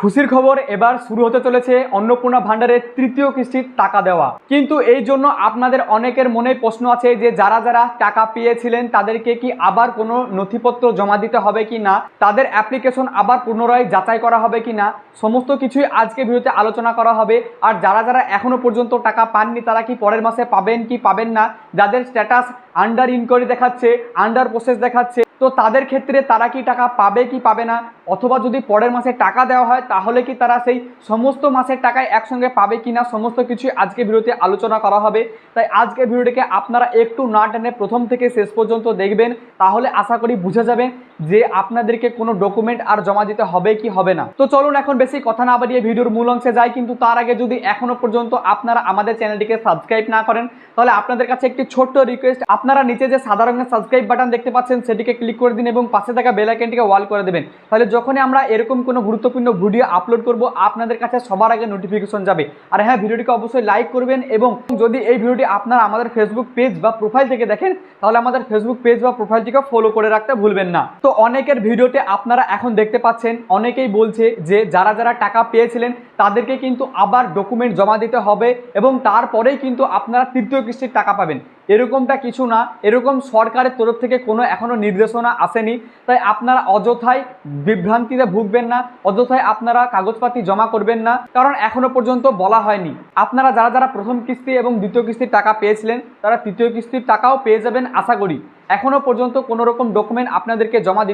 খুশির খবর, এবার শুরু হতে চলেছে অন্নপূর্ণা ভান্ডারের তৃতীয় কিস্তির টাকা দেওয়া। কিন্তু এই জন্য আপনাদের অনেকের মনে প্রশ্ন আছে যে যারা যারা টাকা পেয়েছিলেন তাদেরকে কি আবার কোনো নথিপত্র জমা দিতে হবে কি না, তাদের অ্যাপ্লিকেশন আবার পুনরায় যাচাই করা হবে কি না, সমস্ত কিছুই আজকে ভিডিওতে আলোচনা করা হবে। আর যারা যারা এখনো পর্যন্ত টাকা পাননি তারা কি পরের মাসে পাবেন কি পাবেন না, যাদের স্ট্যাটাস আন্ডার ইনকোয়ারি দেখাচ্ছে, আন্ডার প্রসেস দেখাচ্ছে, তো তাদের ক্ষেত্রে তারা কি টাকা পাবে কি পাবে না, অথবা যদি পরের মাসে টাকা দেওয়া হয় তাহলে কি তারা সেই সমস্ত মাসের টাকায় একসঙ্গে পাবে কিনা, সমস্ত কিছুই আজকে ভিডিওতে আলোচনা করা হবে। তাই আজকে ভিডিওটিকে আপনারা একটু না টেনে প্রথম থেকে শেষ পর্যন্ত দেখবেন, তাহলে আশা করি বুঝে যাবেন যে আপনাদেরকে কোনো ডকুমেন্ট আর জমা দিতে হবে কি হবে না। তো চলুন এখন বেশি কথা না বাড়িয়ে ভিডিওর মূল অংশে যাই। কিন্তু তার আগে যদি এখনো পর্যন্ত আপনারা আমাদের চ্যানেলটিকে সাবস্ক্রাইব না করেন তাহলে আপনাদের কাছে একটি ছোট্ট রিকোয়েস্ট, আপনারা নিচে যে সাদা রঙের সাবস্ক্রাইব বাটন দেখতে পাচ্ছেন সেটিকে ক্লিক করে দিন এবং পাশে থাকা বেল আইকনটিকে অল করে দেবেন। তাহলে যখনই আমরা এরকম কোনো গুরুত্বপূর্ণ ভিডিও আপলোড করব আপনাদের কাছে সবার আগে নোটিফিকেশন যাবে। আর হ্যাঁ, ভিডিওটিকে অবশ্যই লাইক করবেন এবং যদি এই ভিডিওটি আপনারা আমাদের ফেসবুক পেজ বা প্রোফাইল থেকে দেখেন তাহলে আমাদের ফেসবুক পেজ বা প্রোফাইলটিকে ফলো করে রাখতে ভুলবেন না। তো অনেকের ভিডিওতে আপনারা এখন দেখতে পাচ্ছেন অনেকেই বলছে যে যারা যারা টাকা পেয়েছিলেন তাদেরকে কিন্তু আবার ডকুমেন্ট জমা দিতে হবে এবং তারপরেই কিন্তু আপনারা তৃতীয় কিস্তির টাকা পাবেন। এরকমটা কিছু না, এরকম সরকারের তরফ থেকে কোনো এখনো নির্দেশনা আসেনি। তাই আপনারা অযথাই বিভ্রান্তিতে ভুগবেন না, অযথাই আপনারা কাগজপাতি জমা করবেন না, কারণ এখনো পর্যন্ত বলা হয়নি। আপনারা যারা যারা প্রথম কিস্তি এবং দ্বিতীয় কিস্তির টাকা পেয়েছিলেন তারা তৃতীয় কিস্তির টাকাও পেয়ে যাবেন আশা করি। এখনো পর্যন্ত কোনো রকম ডকুমেন্ট আপনাদেরকে জমা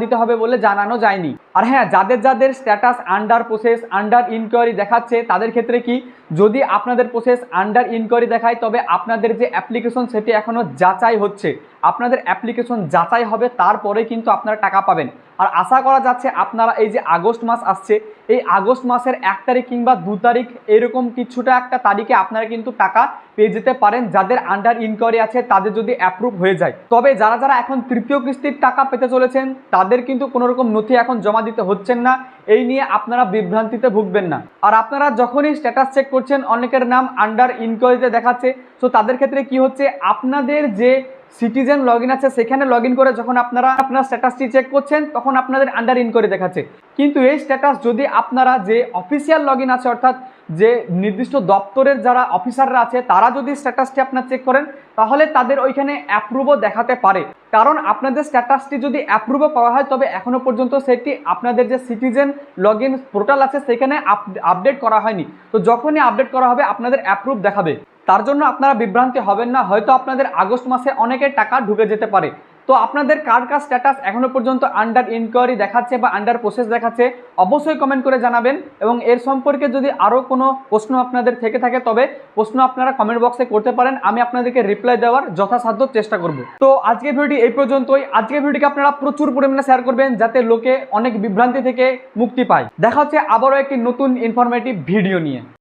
দিতে হবে বলে জানানো যায়নি। আর হ্যাঁ, যাদের যাদের status under process, under inquiry দেখাচ্ছে তাদের ক্ষেত্রে কি, যদি আপনাদের প্রসেস আন্ডার ইনকোয়ারি দেখায় তবে আপনাদের যে অ্যাপ্লিকেশন সেটি এখনো যাচাই হচ্ছে, আপনাদের অ্যাপ্লিকেশন যাচাই হবে তারপরে কিন্তু আপনারা টাকা পাবেন। আর আশা করা যাচ্ছে আপনারা এই যে আগস্ট মাস আসছে, এই আগস্ট মাসের 1 তারিখ কিংবা 2 তারিখ এরকম কিছুটা একটা তারিখে আপনারা কিন্তু টাকা পেয়ে যেতে পারেন। যাদের আন্ডার ইনকোয়ারি আছে তাদের যদি অ্যাপ্রুভ হয়ে যায়। তবে যারা যারা এখন তৃতীয় কিস্তির টাকা পেতে চলেছেন তাদের কিন্তু কোনো রকম নথি এখন জমা দিতে হচ্ছেন না, এই নিয়ে আপনারা বিভ্রান্তিতে ভুগবেন না। আর আপনারা যখনই স্ট্যাটাস চেক করছেন অনেকের নাম আন্ডার ইনকোয়ারিতে দেখাচ্ছে, তো তাদের ক্ষেত্রে কি হচ্ছে, আপনাদের যে সিটিজেন লগইন আছে সেখানে লগইন করে যখন আপনারা আপনার স্ট্যাটাসটি চেক করছেন তখন আপনাদের আন্ডার ইনকোয়ারি দেখাচ্ছে। কিন্তু এই স্ট্যাটাস যদি আপনারা যে অফিসিয়াল লগইন আছে, অর্থাৎ যে নির্দিষ্ট দপ্তরের যারা অফিসাররা আছে তারা যদি স্ট্যাটাসটি আপনার চেক করেন তাহলে তাদের ওইখানে অ্যাপ্রুভও দেখাতে পারে। কারণ আপনাদের স্ট্যাটাসটি যদি অ্যাপ্রুভও করা হয় তবে এখনো পর্যন্ত সেটি আপনাদের যে সিটিজেন লগইন পোর্টাল আছে সেখানে আপডেট করা হয়নি। তো যখনই আপডেট করা হবে আপনাদের অ্যাপ্রুভ দেখাবে। তার জন্য আপনারা বিভ্রান্তি হবেন না, হয়তো আপনাদের আগস্ট মাসে অনেকের টাকা ঢুকে যেতে পারে। তো আপনাদের কার কার স্ট্যাটাস এখনো পর্যন্ত আন্ডার ইনকোয়ারি দেখাচ্ছে বা আন্ডার প্রসেস দেখাচ্ছে অবশ্যই কমেন্ট করে জানাবেন। এবং এর সম্পর্কে যদি আরও কোনো প্রশ্ন আপনাদের থেকে থাকে তবে প্রশ্ন আপনারা কমেন্ট বক্সে করতে পারেন, আমি আপনাদেরকে রিপ্লাই দেওয়ার যথাসাধ্য চেষ্টা করব। তো আজকের ভিডিওটি এই পর্যন্তই। আজকের ভিডিওটিকে আপনারা প্রচুর পরিমাণে শেয়ার করবেন যাতে লোকে অনেক বিভ্রান্তি থেকে মুক্তি পায়। দেখা হচ্ছে আবারও একটি নতুন ইনফরমেটিভ ভিডিও নিয়ে।